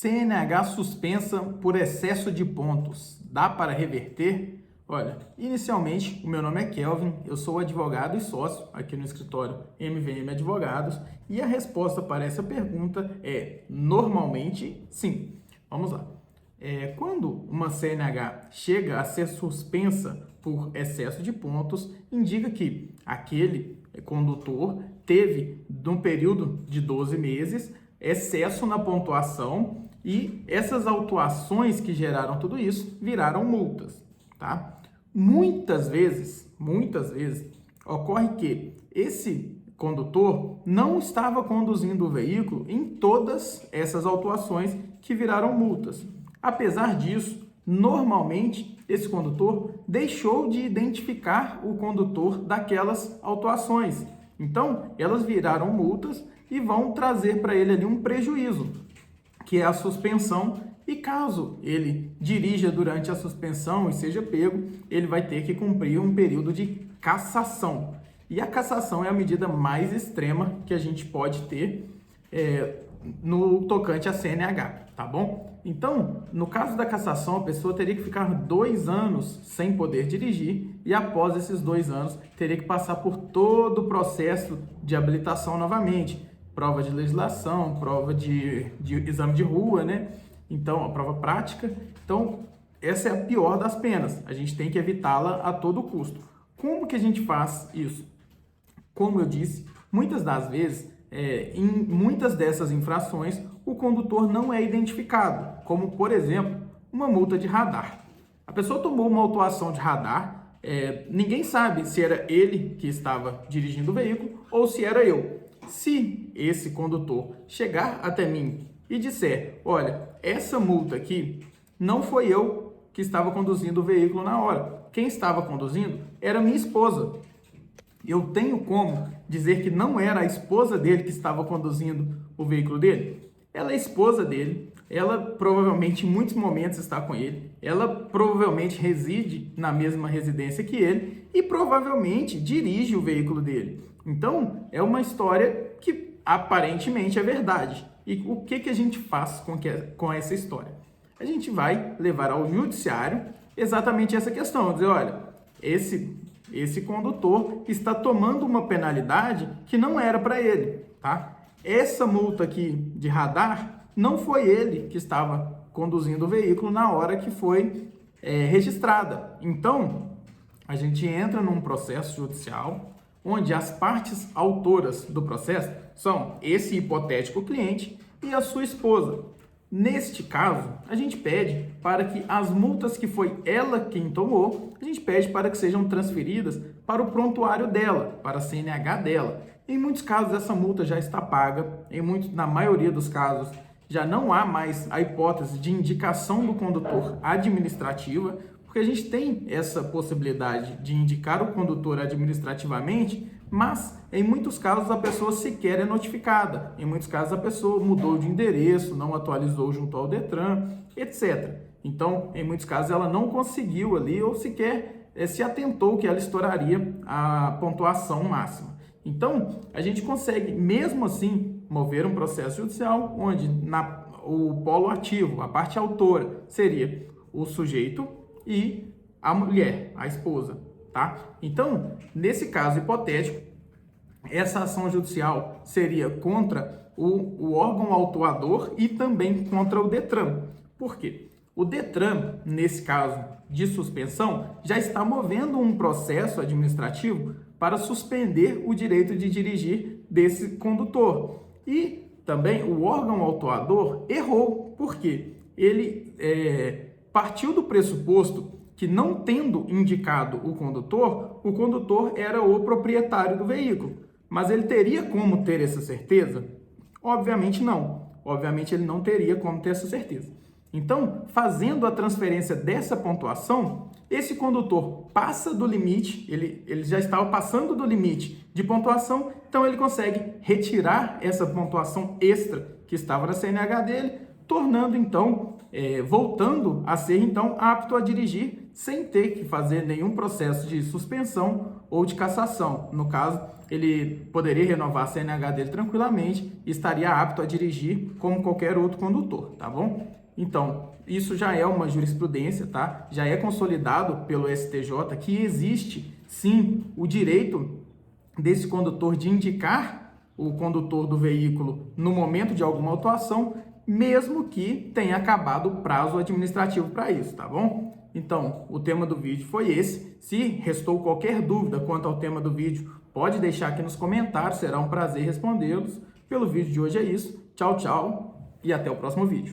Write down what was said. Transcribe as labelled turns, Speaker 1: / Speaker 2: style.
Speaker 1: CNH suspensa por excesso de pontos. Dá para reverter? Olha, inicialmente, o meu nome é Kelvin, eu sou advogado e sócio aqui no escritório MVM Advogados e a resposta para essa pergunta é normalmente sim. Vamos lá. Quando uma CNH chega a ser suspensa por excesso de pontos, indica que aquele condutor teve, num período de 12 meses, excesso na pontuação e essas autuações que geraram tudo isso viraram multas, tá? Muitas vezes, ocorre que esse condutor não estava conduzindo o veículo em todas essas autuações que viraram multas. Apesar disso, normalmente esse condutor deixou de identificar o condutor daquelas autuações. Então, elas viraram multas e vão trazer para ele ali um prejuízo, que é a suspensão. E caso ele dirija durante a suspensão e seja pego, ele vai ter que cumprir um período de cassação. E a cassação é a medida mais extrema que a gente pode ter no tocante a CNH, tá bom? Então, no caso da cassação, a pessoa teria que ficar 2 anos sem poder dirigir e após esses 2 anos teria que passar por todo o processo de habilitação novamente, prova de legislação, prova de exame de rua, né? Então, a prova prática. Então, essa é a pior das penas. A gente tem que evitá-la a todo custo. Como que a gente faz isso? Como eu disse, muitas das vezes, em muitas dessas infrações, o condutor não é identificado, como, por exemplo, uma multa de radar. A pessoa tomou uma autuação de radar, ninguém sabe se era ele que estava dirigindo o veículo ou se era eu. Se esse condutor chegar até mim e disser, olha, essa multa aqui não foi eu que estava conduzindo o veículo na hora. Quem estava conduzindo era minha esposa. Eu tenho como dizer que não era a esposa dele que estava conduzindo o veículo dele? Ela é esposa dele, ela provavelmente em muitos momentos está com ele, ela provavelmente reside na mesma residência que ele e provavelmente dirige o veículo dele. Então, é uma história que aparentemente é verdade. E o que a gente faz com essa história? A gente vai levar ao judiciário exatamente essa questão, dizer, olha, esse condutor está tomando uma penalidade que não era para ele, tá? Essa multa aqui de radar não foi ele que estava conduzindo o veículo na hora que foi registrada. Então, a gente entra num processo judicial onde as partes autoras do processo são esse hipotético cliente e a sua esposa. Neste caso, a gente pede para que as multas que foi ela quem tomou, a gente pede para que sejam transferidas para o prontuário dela, para a CNH dela. Em muitos casos, essa multa já está paga, na maioria dos casos, já não há mais a hipótese de indicação do condutor administrativa, porque a gente tem essa possibilidade de indicar o condutor administrativamente, mas em muitos casos a pessoa sequer é notificada. Em muitos casos a pessoa mudou de endereço, não atualizou junto ao Detran, etc. Então, em muitos casos ela não conseguiu ali ou sequer se atentou que ela estouraria a pontuação máxima. Então, a gente consegue, mesmo assim, mover um processo judicial onde o polo ativo, a parte autora, seria o sujeito e a mulher, a esposa, tá? Então, nesse caso hipotético, essa ação judicial seria contra o órgão autuador e também contra o Detran. Por quê? O Detran, nesse caso de suspensão, já está movendo um processo administrativo para suspender o direito de dirigir desse condutor. E também o órgão autuador errou, porque ele partiu do pressuposto que, não tendo indicado o condutor era o proprietário do veículo. Mas ele teria como ter essa certeza? Obviamente não. Obviamente ele não teria como ter essa certeza. Então, fazendo a transferência dessa pontuação, esse condutor passa do limite, ele já estava passando do limite de pontuação, então ele consegue retirar essa pontuação extra que estava na CNH dele, tornando então, voltando a ser então apto a dirigir sem ter que fazer nenhum processo de suspensão ou de cassação. No caso, ele poderia renovar a CNH dele tranquilamente e estaria apto a dirigir como qualquer outro condutor, tá bom? Então, isso já é uma jurisprudência, tá? Já é consolidado pelo STJ que existe, sim, o direito desse condutor de indicar o condutor do veículo no momento de alguma autuação, mesmo que tenha acabado o prazo administrativo para isso, tá bom? Então, o tema do vídeo foi esse. Se restou qualquer dúvida quanto ao tema do vídeo, pode deixar aqui nos comentários, será um prazer respondê-los. Pelo vídeo de hoje é isso. Tchau, tchau e até o próximo vídeo.